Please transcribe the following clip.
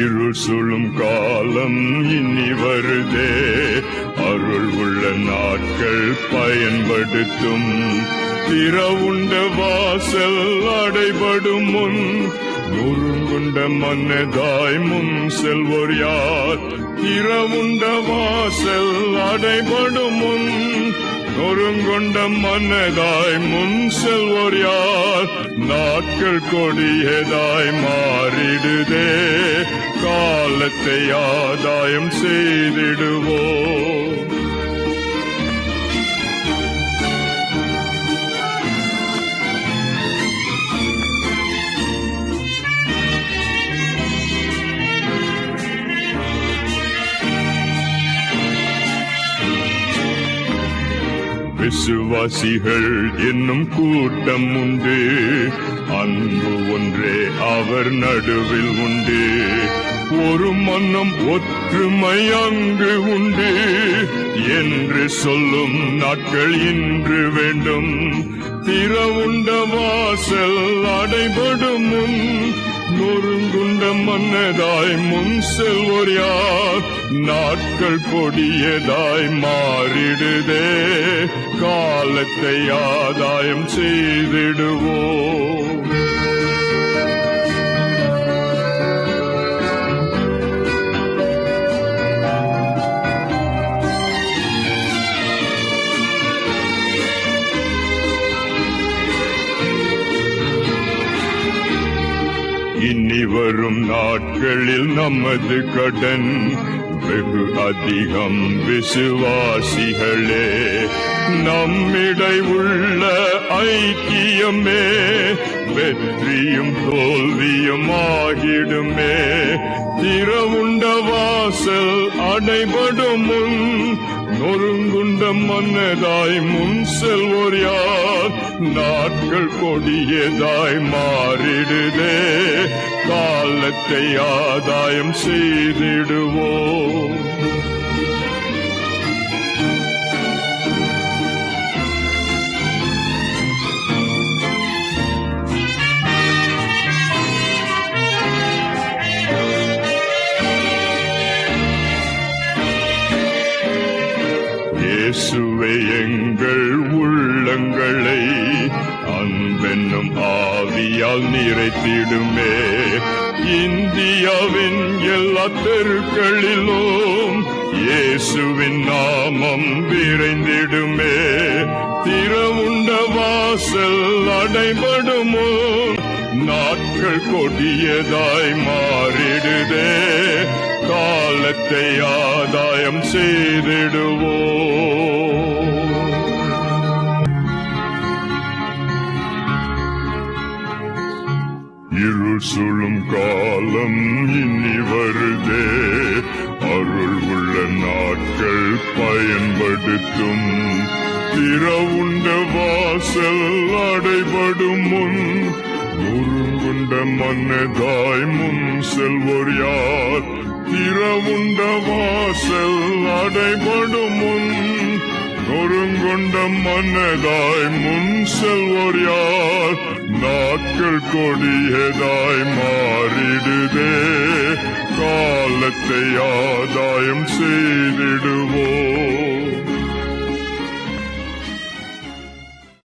இருள் சூழும் காலம் இனி வருதே, அருள் உள்ள நாட்கள் பயன்படுத்தும். திறவுண்ட வாசல் அடைபடும் முன் நொறுங்குண்ட மன்னதாய் முன் செல்வோர் யார்? திறவுண்ட வாசல் அடைபடும் முன் நொறுங்குண்ட மன்னதாய் முன் செல்வோர் யார்? நாட்கள் கொடியதாய் மாறிடுதே, காலத்தை ஆதாயம் செய்திடுவோம். விசுவாசிகள் என்னும் கூட்டம் உண்டு, அன்பு ஒன்றே அவர் நடுவில் உண்டு. ஒரு மன்னம் ஒற்றுமை அங்கு உண்டு என்று சொல்லும் நாட்கள் இன்று வேண்டும். திறவுண்ட வாசல் அடைபடும் முன் நொறுங்குண்ட மன்னதாய் முன் செல்வோர் யார்? நாட்கள் கொடியதாய் மாறிடுதே, காலத்தை ஆதாயம் செய்திடுவோம். இனி வரும் நாட்களில் நமது கடன் வெகு அதிகம். விசுவாசிகளே, நம்மிடை உள்ள ஐக்கியமே வெற்றியும் தோல்வியும் ஆகிடுமே. திறவுண்ட வாசல் அடைபடும் முன் நொறுங்குண்ட மன்னதாய் முன் செல்வோர் யார்? நாட்கள் கொடியதாய் மாறிடுதே, காலத்தை ஆதாயம் செய்திடுவோம். இயேசுவே எங்கள் உள்ளங்களை அன்பென்னும் ஆவியால் நிறைத்திடுமே. இந்தியாவின் எல்லா தெருக்களிலும் இயேசுவின் நாமம் விரைந்திடுமே. திறவுண்ட வாசல் அடைபடுமோ, நாட்கள் கொடியதாய் மாறிடுதே, காலத்தை ஆதாயம் செய்திடுவோம். இருள் சூழும் காலம் இனி வருதே, அருள் உள்ள நாட்கள் பயன்படுத்தும். திறவுண்ட வாசல் அடைபடும் முன் நொறுங்குண்ட மன்னதாய் முன் செல்வோர் யார்? திறவுண்ட வாசல் அடைபடும் முன் நொறுங்குண்ட மன்னதாய் முன் செல்வோர் யார்? நாட்கள் கொடியதாய் மாறிடுதே, காலத்தை ஆதாயம் செய்திடுவோம்.